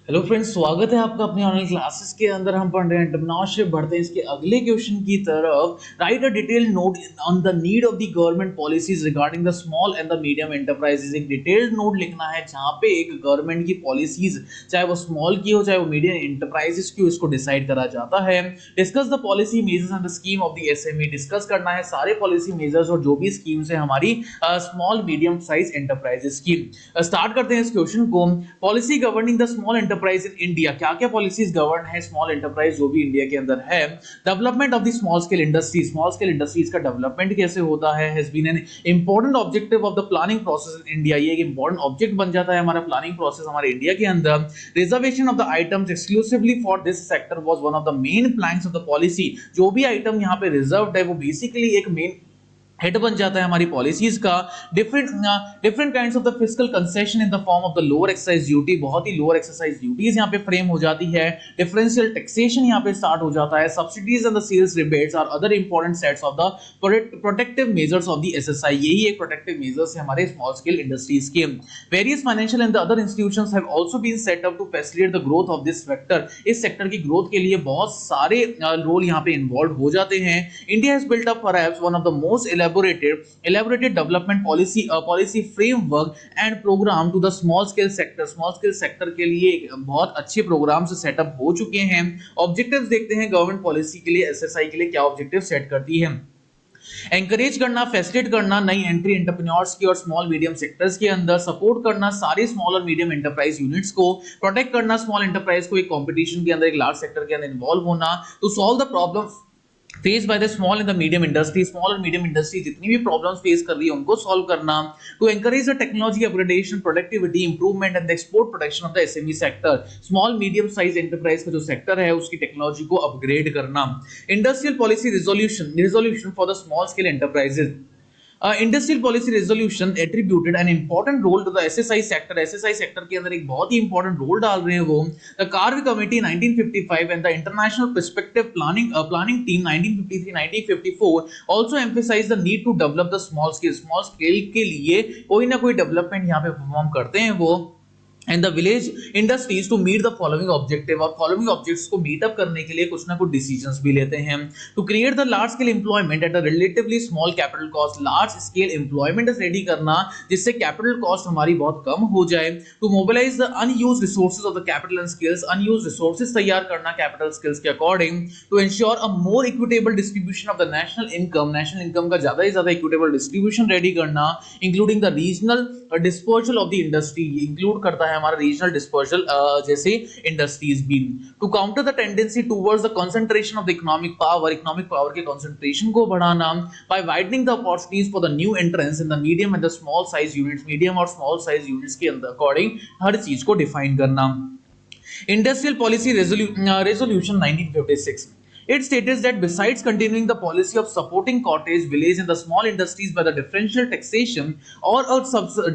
Hello friends, स्वागत है आपका अपनी ऑनलाइन क्लासेस के अंदर। हम पढ़ रहे हैं एंटरप्रेन्योरशिप। बढ़ते हैं इसके अगले क्वेश्चन की तरफ। Right a detailed note on the need of the government policies regarding the small and the medium enterprises. एक डिटेल्ड नोट लिखना है जहां पे एक गवर्नमेंट की पॉलिसीज, चाहे वो स्मॉल की हो चाहे वो मीडियम एंटरप्राइजेस की हो, इसको डिसाइड करा जाता है। Discuss the policy measures and the scheme of the SME. Discuss करना है सारे पॉलिसी मेजर्स और जो भी स्कीम्स है हमारी स्मॉल मीडियम साइज एंटरप्राइजेस की। स्टार्ट करते हैं इस क्वेश्चन को। Policy governing the small enterprise in India. क्या क्या पॉलिसीज गवर्न है स्मॉल एंटरप्राइज जो भी इंडिया के अंदर है। Development of the small scale industry. Small scale industries का डेवलपमेंट कैसे होता है has been an important objective of the planning process in India. ये एक इंपॉर्टेंट ऑब्जेक्ट बन जाता है हमारा प्लानिंग प्रोसेस हमारे इंडिया के अंदर। Reservation of the items exclusively for this sector was one of the main planks of the policy. जो भी आइटम यहाँ पे रिजर्व्ड है वो बेसिकली एक मेन हेड बन जाता है हमारी पॉलिसीज का। Different kinds of the fiscal concession in the form of the lower excise duty. बहुत ही लोअर एक्साइज ड्यूटीज यहाँ पे फ्रेम हो जाती है। डिफरेंशियल टैक्सेशन यहाँ पे स्टार्ट हो जाता है। Subsidies and the sales rebates are other important sets of the protective measures of the SSI. यही एक प्रोटेक्टिव मेजर्स है हमारे स्मॉल स्केल इंडस्ट्रीज के। Various financial and the other institutions have also been set up to facilitate the growth of this sector. इस sector की growth के लिए बहुत सारे रोल यहाँ पे इन्वॉल्व हो जाते हैं। India has built up perhaps one of the most elaborated development policy framework and program to the small scale sector। small scale sector के लिए बहुत अच्छे प्रोग्राम से सेटअप हो चुके हैं। ऑब्जेक्टिव्स देखते हैं गवर्नमेंट पॉलिसी के लिए, एसएसआई के लिए क्या ऑब्जेक्टिव सेट करती है। एंकरेज करना, फैसिलिटेट करना नई एंट्री एंटरप्रेन्योर्स की और स्मॉल मीडियम सेक्टर्स के अंदर। सपोर्ट करना सारे स्मॉल और मीडियम एंटरप्राइज यूनिट्स को। प्रोटेक्ट करना स्मॉल एंटरप्राइज को एक कंपटीशन के अंदर, एक लार्ज सेक्टर के अंदर इन्वॉल्व होना। To solve the problem face by the small and the medium industry. Small और मीडियम इंडस्ट्री जितनी भी प्रॉब्लम्स फेस कर रही है उनको सॉल्व करना। To encourage the technology upgradation, productivity improvement and the export production of the SME sector. Small medium size enterprise का जो सेक्टर है उसकी टेक्नोलॉजी को अपग्रेड करना। Industrial policy resolution for the small scale enterprises. Industrial policy resolution attributed an important role to the SSI sector. SSI sector के अंदर एक बहुत ही इंपॉर्टेंट रोल डाल रहे हैं वो। The Karve committee 1955 and the international perspective planning team 1953-1954 also emphasise the need to develop the small scale. Small scale के लिए कोई ना कोई डेवलपमेंट यहाँ पे परफॉर्म करते हैं वो। And the village industries to meet the following objective. और फॉलोइंग ऑब्जेक्ट्स को मीट अप करने के लिए कुछ ना कुछ डिसीजंस भी लेते हैं। To create the large scale employment at a relatively small capital cost. Large scale employment ready करना जिससे कैपिटल कॉस्ट हमारी बहुत कम हो जाए। To mobilise the unused resources of the capital and skills. Unused resources तैयार करना कैपिटल स्किल्स के according. To ensure a more equitable distribution of the national income का ज्यादा से ज्यादा इक्विटेबल डिस्ट्रीब्यूशन रेडी करना, including the regional dispersal of the industry. Include करता है हमारा रीजनल डिस्पर्सल जैसे इंडस्ट्रीज भी। To counter the tendency towards the concentration of the economic power के कंसंट्रेशन को बढ़ाना by widening the opportunities for the new entrance in the medium and the small size units. Medium और small size units के अंदर according हर चीज को define करना। Industrial policy resolution 1956 it states that besides continuing the policy of supporting cottage, village and the small industries by the differential taxation or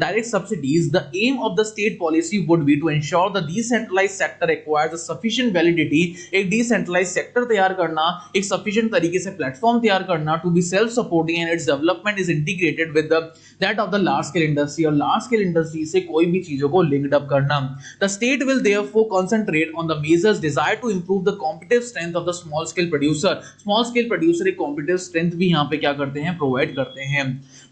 direct subsidies, the aim of the state policy would be to ensure the decentralized sector acquires a sufficient validity। एक decentralized sector तैयार करना, एक sufficient तरीके से platform तैयार करना to be self supporting and its development is integrated with that of the large scale industry। और large scale industry से कोई भी चीजों को linked up करना। The state will therefore concentrate on the measures desired to improve the competitive strength of the small scale producer. Small scale producer एक competitive strength भी यहाँ पे क्या करते हैं, प्रोवाइड करते हैं।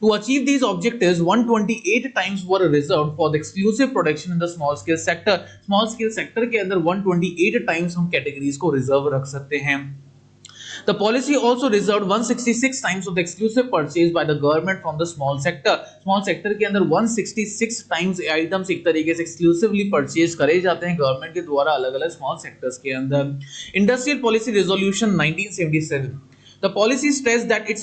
To achieve these objectives 128 times were reserved for the exclusive production in the small scale sector. Small scale sector के अंदर 128 टाइम्स हम कैटेगरीज को रिजर्व रख सकते हैं। The policy also reserved 166 times of the exclusive purchase by the government from the small sector। Small sector के अंदर 166 times items एक तरीके से exclusively purchase करे जाते हैं गवर्नमेंट के द्वारा अलग अलग small sectors के अंदर। Industrial policy resolution 1977। The policy stressed that its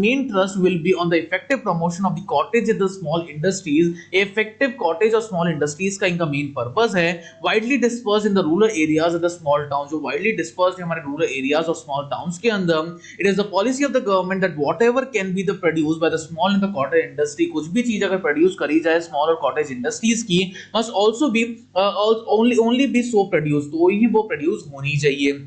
main thrust will be on the effective promotion of the cottage and the small industries। Effective cottage और small industries का इनका main purpose है। Widely dispersed in the rural areas and the small towns। जो widely dispersed है हमारे rural areas और small towns के अंदर। It is the policy of the government that whatever can be the produced by the small and the cottage industry, कुछ भी चीज अगर produce करी जाए small और cottage industries की, must also be only be so produced, तो ही वो produce होनी चाहिए।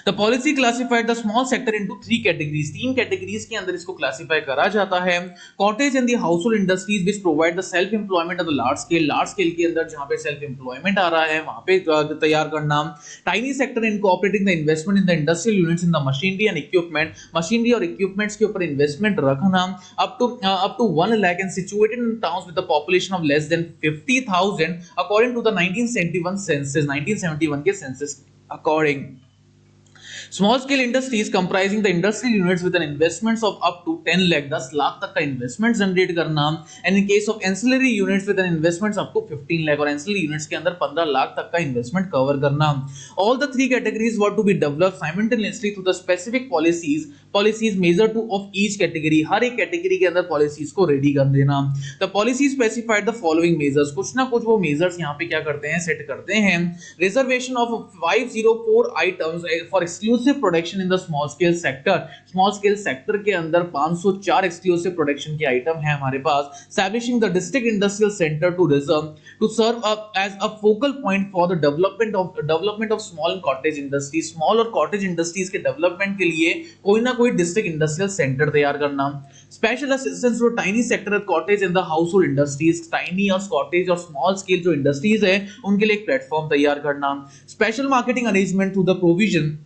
The policy classified the small sector into three categories, तीन कैटेगरीज के अंदर इसको क्लासिफाई करा जाता है। Cottage and the household industries which provide the self employment of the large scale के अंदर जहां पे सेल्फ एम्प्लॉयमेंट आ रहा है वहां पे तैयार करना। Tiny sector incorporating the investment in the industrial units in the machinery and equipment, machinery और इक्विपमेंट्स के ऊपर इन्वेस्टमेंट रखना up to 1 lakh and situated in towns with a population of less than 50,000 according to the 1971 के census according. Small scale industries comprising the industrial units with an investments of up to 10 lakh, 10 lakh तक का investment generate करना। And in case of ancillary units with an investments up to 15 lakh, और ancillary units के अंदर 15 लाख तक का investment cover करना। All the three categories were to be developed simultaneously through the specific policies measure to of each category, हर एक category के अंदर policies को रेडी कर देना। The policy specified the following measures, कुछ ना कुछ वो मेजर्स यहाँ पे क्या करते हैं, सेट करते हैं। Reservation of 504 items for exclusive production in the small scale sector, small scale sector के अंदर 504 एक्सक्लूसिव प्रोडक्शन के आइटम है हमारे पास। Establishing the district industrial centre to serve as a focal point for the development of small and cottage industry, small और cottage industries के development के लिए कोई ना कोई डिस्ट्रिक्ट इंडस्ट्रियल सेंटर तैयार करना। Special assistance to tiny sector at cottage and the household industries, tiny और कॉटेज और स्मॉल स्केल जो इंडस्ट्रीज है उनके लिए एक प्लेटफॉर्म तैयार करना। Special marketing arrangement through the provision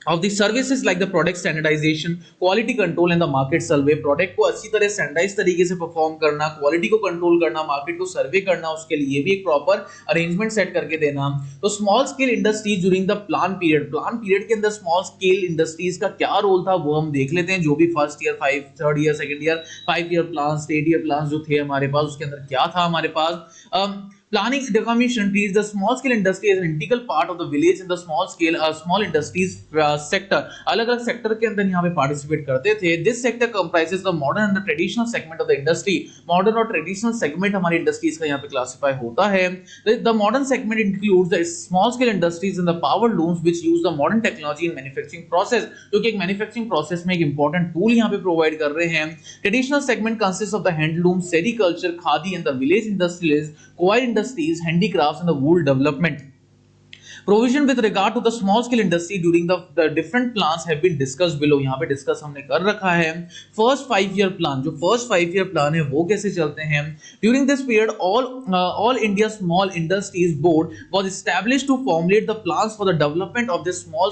of the services like the product standardization, quality control and the market survey, product को अच्छी तरह स्टैंडर्डाइज तरीके से परफॉर्म करना, क्वालिटी को कंट्रोल करना, मार्केट को सर्वे करना, उसके लिए भी एक प्रॉपर अरेंजमेंट सेट करके देना। तो small scale industries during the plan period के अंदर स्मॉल स्केल इंडस्ट्रीज का क्या रोल था वो हम देख लेते हैं। जो भी first year, third year, second year, 5 year plan, 8 year plan जो थे हमारे पास, उसके अंदर क्या था हमारे पास। Planning decommission treats the small scale industry as an integral part of the village in the small industries sector, अलग अलग सेक्टर के अंदर यहाँ पे पार्टिसिपेट करते थे। This sector comprises the modern and the traditional segment of the industry, modern और traditional segment हमारी इंडस्ट्रीज का यहाँ पे क्लासिफाई होता है। The modern segment includes the small scale industries and the power looms which use the modern technology in manufacturing process, जो कि एक मैन्युफैक्चरिंग प्रोसेस में एक इंपॉर्टेंट टूल यहाँ पे प्रोवाइड कर रहे हैं। Traditional segment consist of the handloom, sericulture, khadi and the village industries, coir industries, handicrafts and the wool development. Provision with regard to the small scale industry during the different plans have been discussed below, यहाँ पे discuss हमने कर रखा है। First 5 year plan, जो first 5 year plan है वो कैसे चलते हैं। During this period all India small industries board was established to formulate the plans for the development of the small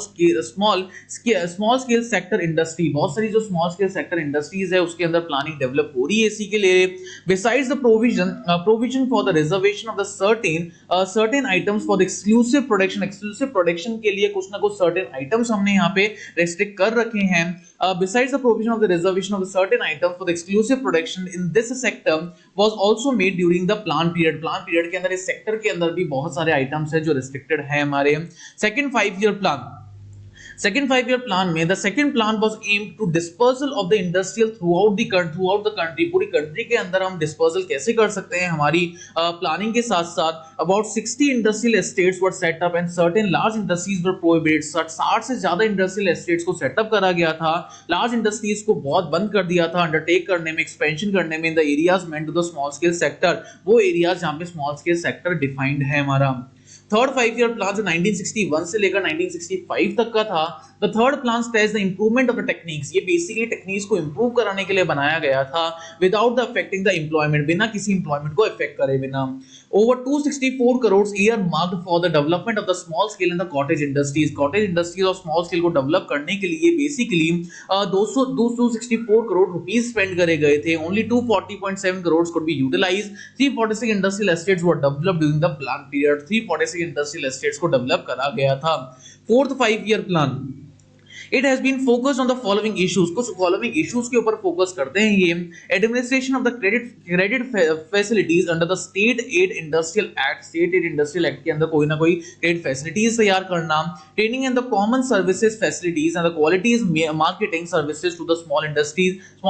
scale sector industry. बहुत सारी जो स्मॉल स्केल सेक्टर इंडस्ट्रीज है उसके अंदर प्लानिंग डेवलप हो रही है इसी के लिए। Besides the provision for the reservation of the certain items for the exclusive production के लिए कुछ ना कुछ सर्टेन आइटम्स हमने यहाँ पे रेस्ट्रिक्ट कर रखे हैं। Besides the provision of the reservation of the certain items for the exclusive production in this sector was also made during the plan period. Plan period के अंदर इस सेक्टर के अंदर भी बहुत सारे आइटम्स है जो रिस्ट्रिक्टेड है हमारे। Second 5 year plan, second 5 year plan में the second plan was aimed to dispersal of the industrial throughout the country, पूरी कंट्री के अंदर हम डिस्पर्सल कैसे कर सकते हैं हमारी प्लानिंग के साथ साथ। About 60 industrial estates were set up and certain large industries were prohibited. 60 से ज्यादा इंडस्ट्रियल एस्टेट्स को सेटअप करा गया था, लार्ज इंडस्ट्रीज को बहुत बंद कर दिया था अंडरटेक करने में, एक्सपेंशन करने में in the areas meant to the small scale sector, वो एरियाज जहां पे स्मॉल स्केल सेक्टर डिफाइंड है हमारा। थर्ड 5 ईयर प्लान जो 1961 से लेकर 1965 तक का था, the third plan stage the improvement of the techniques, ये बेसिकली टेक्निक्स को इंप्रूव कराने के लिए बनाया गया था without the affecting the employment, बिना किसी एम्प्लॉयमेंट को अफेक्ट करे बिना। Over 264 crore year marked for the development of the small scale and the cottage industries और स्मॉल स्केल को डेवलप करने के लिए बेसिकली 264 करोड़ रुपीस स्पेंड करे गए थे। Only 240.7 crore could be utilised. 346 industrial estates were developed during the plan period, 346 industrial estates को develop करा गया था। Fourth 5 year plan, It has been focused on the following issues, कुछ following issues के ऊपर फोकस करते हैं ये। Administration of the credit facilities under the State Aid Industrial Act, State Aid Industrial Act के अंदर कोई ना कोई credit facilities तैयार करना। Training and the common services facilities and the qualities marketing services to the small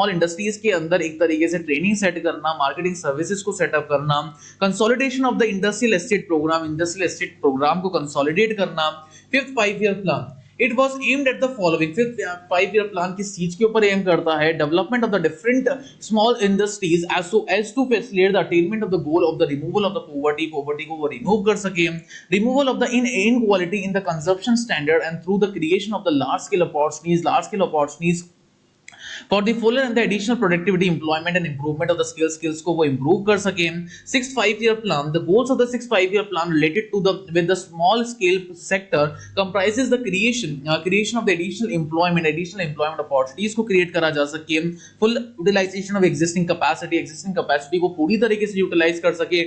industries के अंदर एक तरीके से ट्रेनिंग सेट करना, मार्केटिंग सर्विसेज को सेटअप करना। Consolidation of the industrial estate program को कंसोलिडेट करना। Fifth 5 year plan, It was aimed at the following. Fifth 5 year plan किस चीज के ऊपर एम करता है? Development of the different small industries as to facilitate the attainment of the goal of the removal of the poverty को वो remove कर सके, removal of the inequality in the consumption standard and through the creation of the large scale opportunities for the fuller and the additional productivity, employment and improvement of the skills को वो improve कर सके. Sixth 5 year plan, the goals of the sixth 5 year plan related to the with the small scale sector comprises the creation of the additional employment opportunities को create करा जा सके, full utilization of existing capacity को पूरी तरीके से utilize कर सके,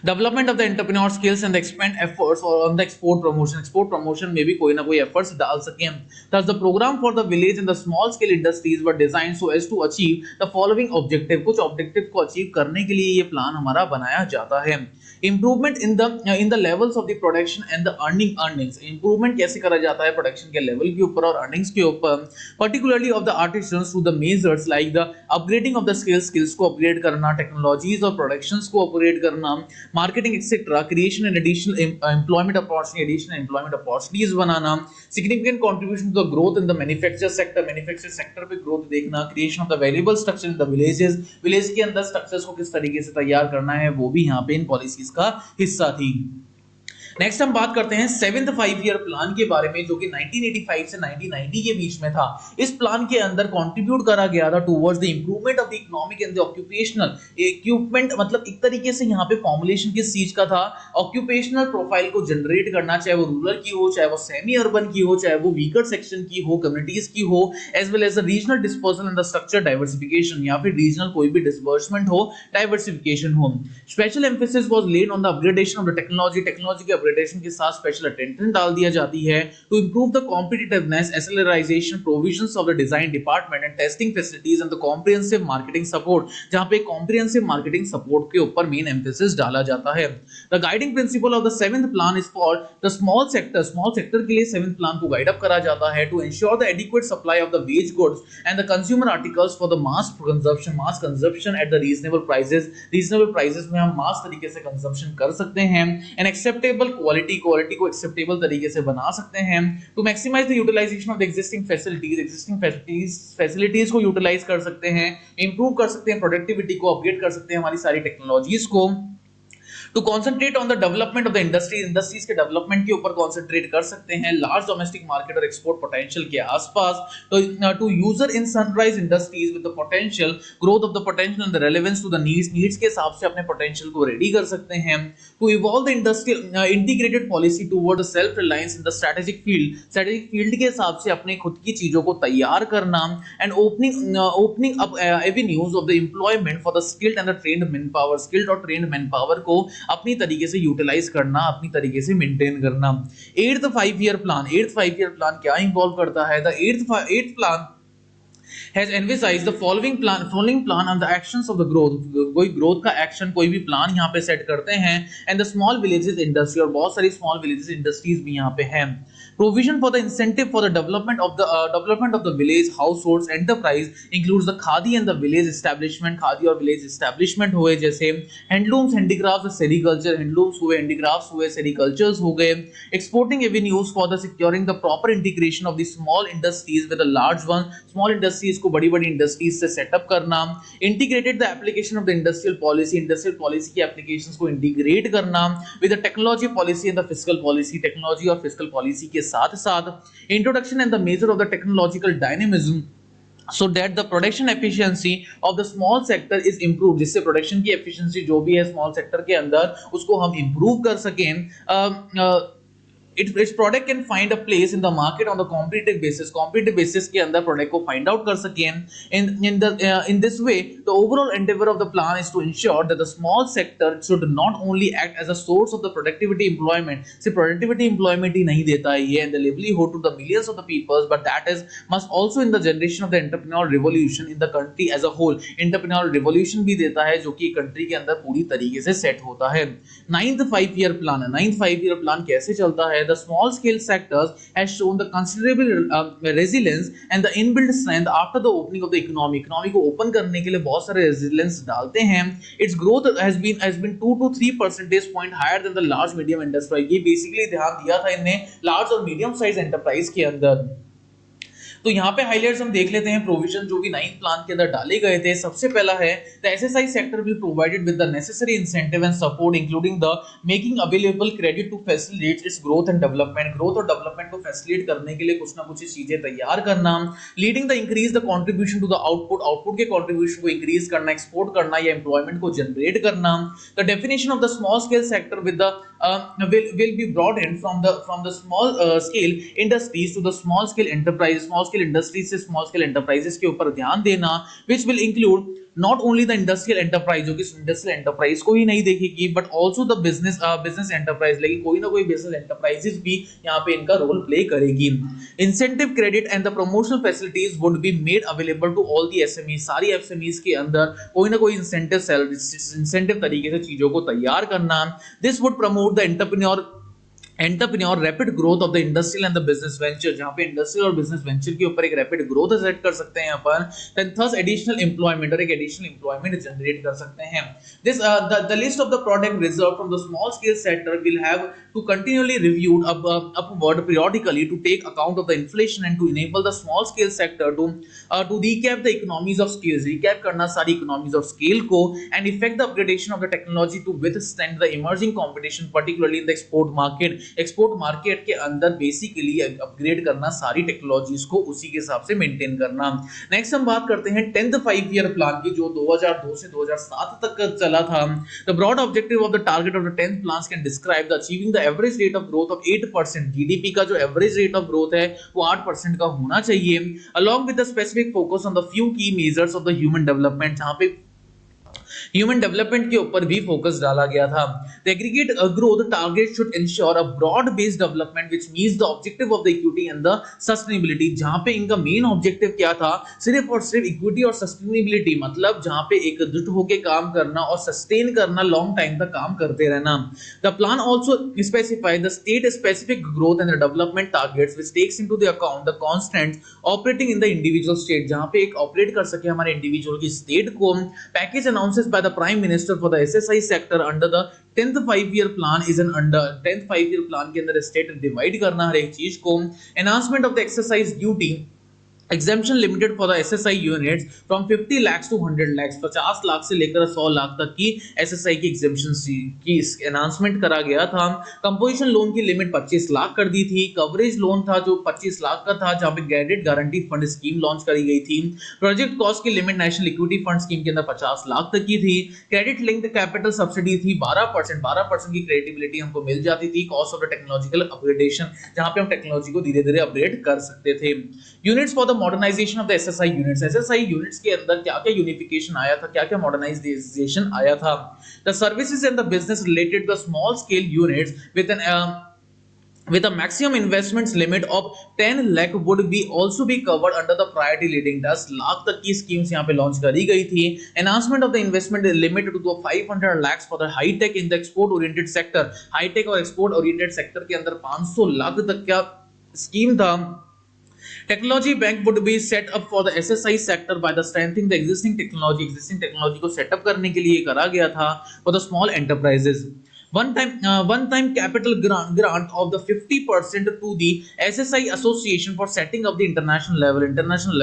development of the entrepreneur skills and expand efforts और ऑन द एक्सपोर्ट प्रमोशन में भी कोई ना कोई एफर्ट्स डाल सकें. Thus the programme for the village and the small scale industries were design so as to achieve the following objective. कुछ objective को अचीव करने के लिए ये प्लान हमारा बनाया जाता है. Improvement in the levels of the production and the earnings. Improvement कैसे करा जाता है प्रोडक्शन के लेवल के ऊपर और अर्निंग्स के ऊपर, particularly of the artisans through the measures like the upgrading of the skills को अपग्रेड करना, टेक्नोलॉजीज और प्रोडक्शंस को अपग्रेड करना, marketing etcetera, creation and additional employment opportunities बनाना, significant contribution to the growth in the manufacture sector पे growth देखना, creation of the valuable structure in the village के अंदर स्ट्रक्चर्स को किस तरीके से तैयार करना है, वो भी यहाँ पे इन पॉलिसीज का हिस्सा थी. नेक्स्ट हम बात करते हैं सेवेंथ 5 ईयर प्लान के बारे में, जो कि 1985 से 1990 के बीच में था. इस प्लान के अंदर कंट्रीब्यूट करा गया था towards the improvement of the economic and the occupational equipment. मतलब एक तरीके से यहाँ पे फॉर्मुलेशन किस चीज का था? ऑक्यूपेशनल प्रोफाइल को जनरेट करना, चाहे वो रूरल की हो, चाहे वो सेमी अर्बन की हो, चाहे वो वीकर सेक्शन की हो, कम्युनिटीज की हो, as well as the regional dispersal and the structure diversification, या फिर रीजनल कोई भी डिस्बर्समेंट हो, डाइवर्सिफिकेशन हो. Special emphasis was laid on the upgradation of the technology के अपग्रेडेशन के साथ स्पेशल अटेंशन डाल दिया जाती है to improve the competitiveness, acceleration, provisions of the design department and testing facilities and the comprehensive marketing support, जहां पे comprehensive marketing support के ऊपर मेन एम्फेसिस डाला जाता है. The guiding principle of the seventh plan is for the small sector के लिए seventh plan को गाइड अप करा जाता है to ensure the adequate supply of the wage goods and the consumer articles for the mass consumption at the reasonable prices में हम mass तरीके से कंजप्शन कर सकते हैं, एंड एक्सेप्टेबल क्वालिटी को एक्सेप्टेबल तरीके से बना सकते हैं, to maximise the utilisation of the existing facilities को यूटिलाइज कर सकते हैं, इंप्रूव कर सकते हैं प्रोडक्टिविटी को, अपग्रेड कर सकते हैं हमारी सारी टेक्नोलॉजीज को, to concentrate on the development of the industries के डेवलपमेंट के ऊपर कॉन्सेंट्रेट कर सकते हैं, लार्ज डोमेस्टिक मार्केट और एक्सपोर्ट पोटेंशियल के आसपास, to usher in sunrise industries with the potential growth of the potential and the relevance to the needs के हिसाब से अपने पोटेंशियल को रेडी कर सकते हैं, to evolve the industrial integrated policy toward the self reliance in the strategic field के हिसाब से अपने खुद की चीजों को तैयार करना, and opening up avenues of the employment for the skilled and the trained man power को अपनी तरीके से यूटिलाइज करना, अपनी तरीके से मेंटेन करना. एट्थ 5 ईयर प्लान क्या इन्वॉल्व करता है? The eighth plan has envisaged the following plan on the actions of the growth. कोई ग्रोथ का एक्शन, कोई भी प्लान यहाँ पे सेट करते हैं, and the small villages industry, और बहुत सारी small villages industries भी यहाँ पे हैं. Provision for the incentive for the development of the village households enterprise includes the khadi and the village establishment. Khadi और village establishment हुए, जैसे handlooms, handicrafts, sericulture, handlooms हुए, handicrafts हुए, sericultures हो गए. Exporting avenues for the securing the proper integration of the small industries with the large one. Small industries को बड़ी-बड़ी industries से setup करना. Integrated the application of the industrial policy की applications को integrate करना with the technology policy and the fiscal policy. technology और fiscal policy के साथ introduction and the measure of the technological dynamism so that the production efficiency of the small sector is improved, जिससे production की efficiency जो भी है small sector के अंदर उसको हम improve कर सकें. its product can find a place in the market on the competitive basis के अंदर प्रोडक्ट को फाइंड आउट कर सकें. in this way the overall endeavor of the plan is to ensure that the small sector should not only act as a source of the productivity employment, सिर्फ productivity employment ही नहीं देता है ये, and the livelihood to the millions of the people, but that is must also in the generation of the entrepreneurial revolution in the country as a whole. entrepreneurial revolution भी देता है जो कि country के अंदर पूरी तरीके से सेट होता है. नाइन्थ 5 ईयर प्लान कैसे चलता है? है the small scale sectors has shown the considerable resilience and the inbuilt strength after the opening of the economy को ओपन करने के लिए बहुत सारे रेजिलियंस डालते हैं. its growth has been 2 to 3 percentage point higher than the large medium industry. ये basically ध्यान दिया था इनने लार्ज और मीडियम साइज एंटरप्राइज के अंदर. तो यहाँ पे हाइलाइट्स हम देख लेते हैं प्रोविजन जो भी 9th प्लान के अंदर डाले गए थे. सबसे पहला है the SSI sector will provided with the necessary incentive and support including the making available credit to facilitate its growth and development. Growth और डेवलपमेंट को फैसिलिटेट करने के लिए कुछ ना कुछ चीजें तैयार करना. Leading the increase the contribution to the output के कंट्रीब्यूशन को इंक्रीज करना, एक्सपोर्ट करना या एम्प्लॉयमेंट को जनरेट करना. The definition of the small scale sector with the will be broadened from the small scale industries to the small scale enterprises. Small scale industries से small scale enterprises के ऊपर ध्यान देना, which will include not only the industrial enterprise जो कि industrial enterprise को ही नहीं देखेगी but also the business enterprise. लेकिन कोई ना कोई business enterprises भी यहाँ पे इनका रोल प्ले करेगी. Incentive credit and the promotional facilities would be made available to all the SMEs. सारी SMEs के अंदर कोई ना कोई incentive तरीके से चीजों को तैयार करना. This would promote the entrepreneur rapid growth of the industrial and the business venture. जहाँ पे इंडस्ट्रियल और बिजनेस वेंचर के ऊपर एक रैपिड ग्रोथ सेट कर सकते हैं यहाँ पर. then thus additional employment और एक additional employment जनरेट कर सकते हैं. this the list of the product reserved from the small scale sector will have to continually reviewed upward periodically to take account of the inflation and to enable the small scale sector to recap the economies of scale. recap करना सारी economies of scale को and effect the upgradation of the technology to withstand the emerging competition particularly in the export market. Export market के अंदर basically upgrade करना सारी technologies को उसी के हिसाब से मेंटेन करना. नेक्स्ट हम बात करते हैं 10th 5 ईयर प्लान की जो 2002 से 2007 तक चला था. The broad objective of the target of the 10th plans can describe the achieving the average rate of growth of 8%. GDP का जो एवरेज रेट ऑफ ग्रोथ है वो 8% का होना चाहिए. Along with the specific focus on the few key measures of the human development. जहां पे human development के ऊपर भी फोकस डाला गया था. The aggregate growth target should ensure a broad based development which means the objective of the equity and the sustainability. जहां पे इनका मेन ऑब्जेक्टिव क्या था, सिर्फ और सिर्फ इक्विटी और सस्टेनेबिलिटी, मतलब जहां पे एकजुट होकर काम करना और सस्टेन करना, लॉन्ग टाइम तक काम करते रहना. The plan also specify the state specific growth and development targets which takes into the account the constants operating in the individual state. जहां पे एक ऑपरेट कर सके हमारे इंडिविजुअल की स्टेट को. Package announces by the Prime Minister for the SSI sector under the 10th 5-year plan is an under 10th 5-year plan के अंदर स्टेट डिवाइड करना हर एक चीज को. Enhancement of the exercise duty exemption limited for the SSI units from 50 lakhs to 100 lakhs. 50 lakh से लेकर 100 लाख तक की SSI की exemption की एनहांसमेंट करा गया था. कंपोजिशन लोन की लिमिट 25 लाख कर दी थी. कवरेज लोन था जो 25 लाख का था, जहां पे credit guarantee fund scheme launch करी गई थी. प्रोजेक्ट कॉस्ट की limit national equity fund scheme के अंदर 50 लाख तक की थी. क्रेडिट लिंक्ड कैपिटल सब्सिडी थी 12% की क्रेडिबिलिटी हमको मिल जाती थी. Cost of the technological upgradation, जहां पे हम टेक्नोलॉजी को धीरे धीरे अपग्रेड कर सकते थे. Units for the modernisation of the SSI units. SSI units के अंदर क्या-क्या यूनिफिकेशन आया था, क्या-क्या मॉडर्नाइजेशन आया था. The services and the business related the small scale units with a maximum investments limit of 10 lakh would be also be covered under the priority leading. 10 lakh तक की स्कीम्स यहाँ पे लॉन्च करी गई थी. Enhancement of the investment limited to 500 lakhs for the high tech in the export oriented sector. High tech और export oriented sector के अंदर 500 लाख तक का स्कीम था. Technology bank would be set up for the SSI sector by the strengthening the existing technology को setup करने के लिए करा गया था for the small enterprises. One time capital grant of the 50% to the SSI association for setting up the international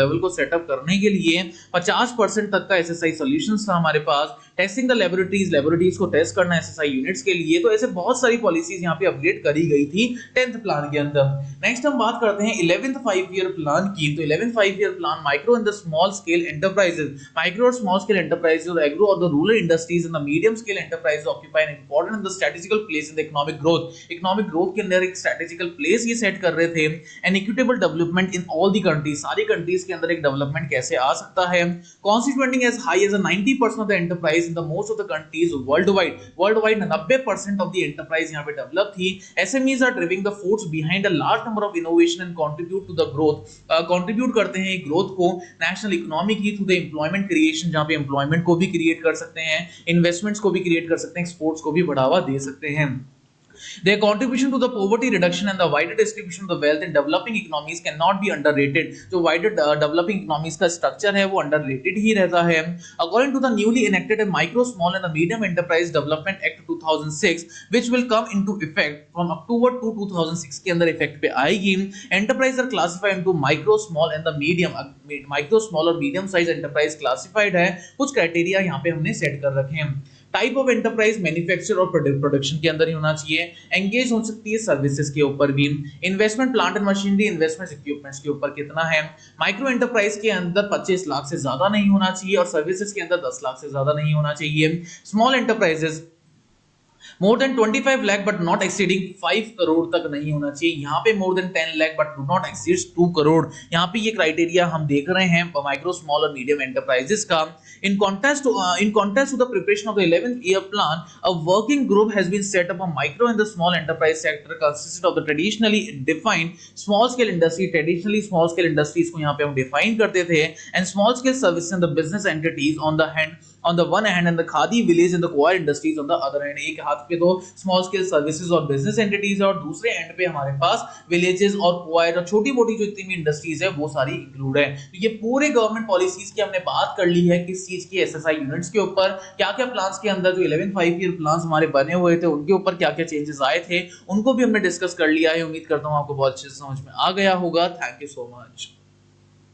level को setup करने के लिए 50% तक का SSI solutions था हमारे पास. टेस्टिंग द लेबोरेटरीज को टेस्ट करना एसएसआई यूनिट्स के लिए. तो ऐसे बहुत सारी पॉलिसीज यहाँ पे अपग्रेड करी गई थी 10th प्लान के अंदर. नेक्स्ट हम बात करते हैं 11th 5-year प्लान की. तो 11th 5-year plan micro and the small scale enterprises. Micro और स्मॉल स्केल एंटरप्राइजेस और एग्रो और the rural industries and the medium scale enterprises occupy an important and the strategical place in the economic growth. Economic growth के अंदर एक strategical place ये set कर रहे थे. An equitable development in all the countries. सारी countries के अंदर एक डेवलपमेंट कैसे आ सकता है. Constituting as high as 90% of the enterprise in the most of the countries worldwide 90% of the enterprise यहाँ पे डेवलप थी. SMEs are driving the force behind a large number of innovation and contribute to the growth. contribute करते हैं growth को national economy की through the employment creation, जहाँ पे employment को भी create कर सकते हैं, investments को भी create कर सकते हैं, exports को भी बढ़ावा दे सकते हैं. Their contribution to the poverty reduction and the wider distribution of the wealth in developing economies cannot be underrated. जो wider developing economies का structure है वो underrated ही रहता है. According to the newly enacted Micro, Small and the Medium Enterprise Development Act 2006, which will come into effect from October 2, 2006 के अंदर effect पे आएगी. Enterprise are classified into micro, small and the medium. Micro, small और medium size enterprise classified है. कुछ criteria यहाँ पे हमने set कर रखे हैं. टाइप ऑफ एंटरप्राइज मैन्युफैक्चर और प्रोडक्शन के अंदर ही होना चाहिए. एंगेज हो सकती है सर्विसेज के ऊपर भी. Investment plant and machinery, investment equipments के ऊपर कितना है. माइक्रो एंटरप्राइज के अंदर 25 लाख से ज्यादा नहीं होना चाहिए और सर्विसेज के अंदर 10 लाख से ज्यादा नहीं होना चाहिए. Small enterprises more than 25 lakh but not exceeding 5 crore तक नहीं होना चाहिए. यहाँ पे more than 10 lakh but do not exceed 2 crore. यहाँ पे ये क्राइटेरिया हम देख रहे हैं माइक्रो, स्मॉल और मीडियम एंटरप्राइजेस का. In contrast to the preparation of the 11th year plan, a working group has been set up. A micro and the small enterprise sector consisted of the traditionally defined small scale industry. Traditionally small scale industries को यहाँ पे हम define करते थे, and small scale services and the business entities on the one hand and the khadi village and the coir industries on the other hand. एक हाथ पे तो small scale services और business entities है और दूसरे एंड पे हमारे पास villages और coir और छोटी मोटी जो इतनी भी इंडस्ट्रीज है वो सारी इंक्लूड है. तो ये पूरे गवर्नमेंट पॉलिसीज की हमने बात कर ली है किस चीज की, एसएसआई यूनिट्स के ऊपर क्या क्या प्लान्स के अंदर जो 11 5 ईयर प्लान्स हमारे बने हुए थे उनके ऊपर क्या क्या चेंजेस आए थे उनको भी हमने डिस्कस कर लिया है. उम्मीद करता हूं आपको बहुत अच्छे से समझ में आ गया होगा. Thank you so much.